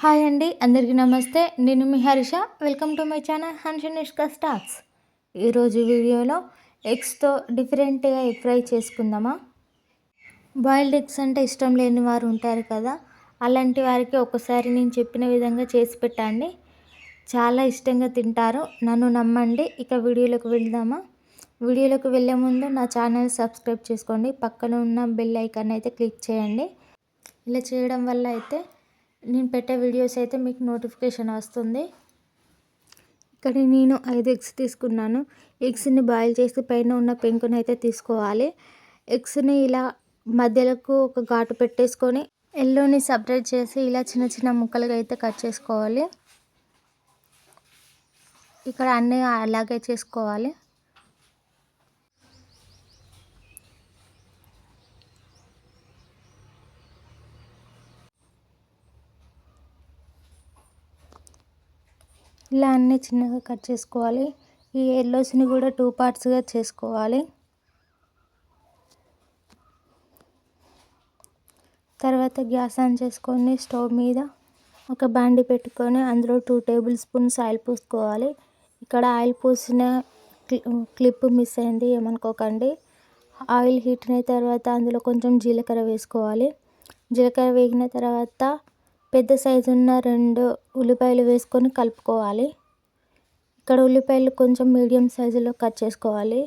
Hi అండి, అందరికీ నమస్తే. నేను మీ Harsha. Welcome to my channel Hanshanishka stocks. ఈరోజు వీడియోలో ఎగ్స్తో డిఫరెంట్గా ఎగ్ ఫ్రై చేసుకుందామా. బాయిల్డ్ ఎగ్స్ అంటే ఇష్టం లేని వారు ఉంటారు కదా, అలాంటి వారికి ఒకసారి నేను చెప్పిన విధంగా చేసి పెట్టండి, చాలా ఇష్టంగా తింటారు. నన్ను నమ్మండి. ఇక వీడియోలోకి వెళ్దామా. వీడియోలోకి వెళ్ళే ముందు నా ఛానల్ సబ్స్క్రైబ్ చేసుకోండి, పక్కన ఉన్న బెల్ ఐకాన్ అయితే క్లిక్ చేయండి. ఇలా చేయడం వల్ల అయితే నేను పెట్టే వీడియోస్ అయితే మీకు నోటిఫికేషన్ వస్తుంది. ఇక్కడ నేను 5 ఎగ్స్ తీసుకున్నాను. ఎగ్స్ని బాయిల్ చేసి పైన ఉన్న పెంకుని అయితే తీసుకోవాలి. ఎగ్స్ని ఇలా మధ్యలోకి ఒక ఘాటు పెట్టేసుకొని ఎల్లోని సపరేట్ చేసి ఇలా చిన్న చిన్న ముక్కలుగా అయితే కట్ చేసుకోవాలి. ఇక్కడ అన్నీ అలాగే చేసుకోవాలి. ఇలా అన్నీ చిన్నగా కట్ చేసుకోవాలి. ఈ ఎల్లోస్ని కూడా 2 పార్ట్స్గా చేసుకోవాలి. తర్వాత గ్యాస్ ఆన్ చేసుకొని స్టవ్ మీద ఒక బాండి పెట్టుకొని అందులో 2 టేబుల్ స్పూన్స్ ఆయిల్ పోసుకోవాలి. ఇక్కడ ఆయిల్ పోసిన క్లిప్ మిస్ అయింది, ఏమనుకోకండి. ఆయిల్ హీట్ అయిన తర్వాత అందులో కొంచెం జీలకర్ర వేసుకోవాలి. జీలకర్ర వేగిన తర్వాత పెద్ద సైజు ఉన్న 2 ఉల్లిపాయలు వేసుకొని కలుపుకోవాలి. ఇక్కడ ఉల్లిపాయలు కొంచెం మీడియం సైజులో కట్ చేసుకోవాలి.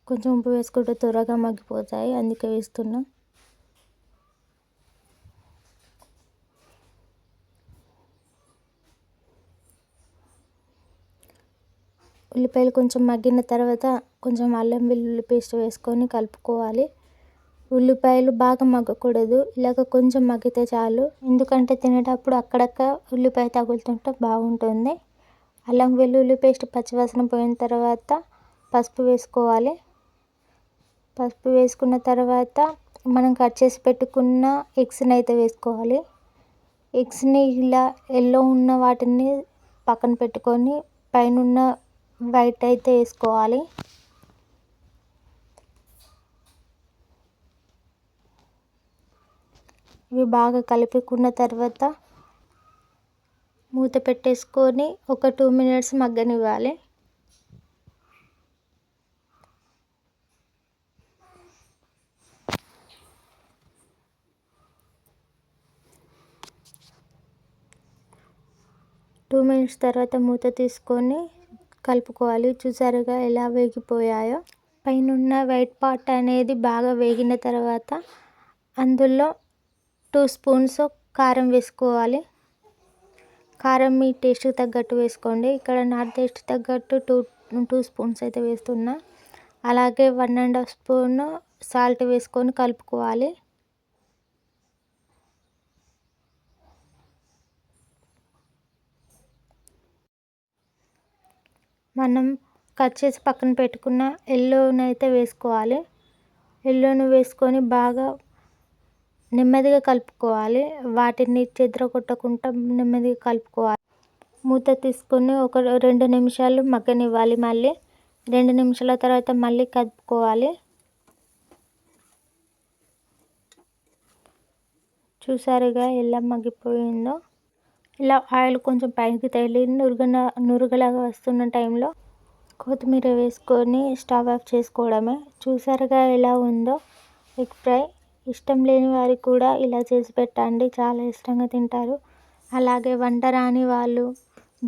కొంచెం ఉప్పు వేసుకుంటే త్వరగా మగ్గిపోతాయి, అందుకే వేస్తున్నా. ఉల్లిపాయలు కొంచెం మగ్గిన తర్వాత కొంచెం అల్లం వెల్లుల్లి పేస్ట్ వేసుకొని కలుపుకోవాలి. ఉల్లిపాయలు బాగా మగ్గకూడదు, ఇలాగ కొంచెం మగ్గితే చాలు. ఎందుకంటే తినేటప్పుడు అక్కడక్కడ ఉల్లిపాయ తగులుతుంటే బాగుంటుంది. అల్లం వెల్లుల్లి పేస్ట్ పచ్చివాసన పోయిన తర్వాత పసుపు వేసుకోవాలి. పసుపు వేసుకున్న తర్వాత మనం కట్ చేసి పెట్టుకున్న ఎగ్స్ని అయితే వేసుకోవాలి. ఎగ్స్ని ఇలా ఎల్లో ఉన్న వాటిని పక్కన పెట్టుకొని పైన వైట్ అయితే వేసుకోవాలి. ఇవి బాగా కలుపుకున్న తర్వాత మూత పెట్టేసుకొని ఒక 2 మినిట్స్ మగ్గనివ్వాలి. టూ మినిట్స్ తర్వాత మూత తీసుకొని కలుపుకోవాలి. చూసారుగా ఎలా వేగిపోయాయో. పైన వైట్ పార్ట్ అనేది బాగా వేగిన తర్వాత అందులో 2 స్పూన్స్ కారం వేసుకోవాలి. కారం మీ టేస్ట్కి తగ్గట్టు వేసుకోండి. ఇక్కడ నా టేస్ట్ తగ్గట్టు 2 స్పూన్స్ అయితే వేస్తున్నా. అలాగే 1.5 స్పూన్ సాల్ట్ వేసుకొని కలుపుకోవాలి. మనం కట్ చేసి పక్కన పెట్టుకున్న ఎల్లోని అయితే వేసుకోవాలి. ఎల్లోని వేసుకొని బాగా నెమ్మదిగా కలుపుకోవాలి. వాటిని చెదరగొట్టకుండా నెమ్మదిగా కలుపుకోవాలి. మూత తీసుకొని ఒక 2 నిమిషాలు మగ్గనివ్వాలి. మళ్ళీ 2 నిమిషాల తర్వాత మళ్ళీ కలుపుకోవాలి. చూసారుగా ఎలా మగ్గిపోయిందో. ఇలా ఆయిల్ కొంచెం పైకి తేలి నురగలాగా వస్తున్న టైంలో కొత్తిమీర వేసుకొని స్టవ్ ఆఫ్ చేసుకోవడమే. చూసారుగా ఎలా ఉందో ఎగ్ ఫ్రై. ఇష్టం లేని వారికి కూడా ఇలా చేసి పెట్టండి, చాలా ఇష్టంగా తింటారు. అలాగే వంట రాని వాళ్ళు,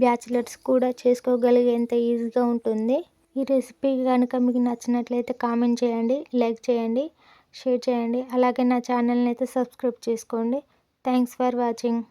బ్యాచిలర్స్ కూడా చేసుకోగలిగేంత ఈజీగా ఉంటుంది. ఈ రెసిపీ కనుక మీకు నచ్చినట్లయితే కామెంట్ చేయండి, లైక్ చేయండి, షేర్ చేయండి. అలాగే నా ఛానల్ని అయితే సబ్స్క్రైబ్ చేసుకోండి. Thanks for watching.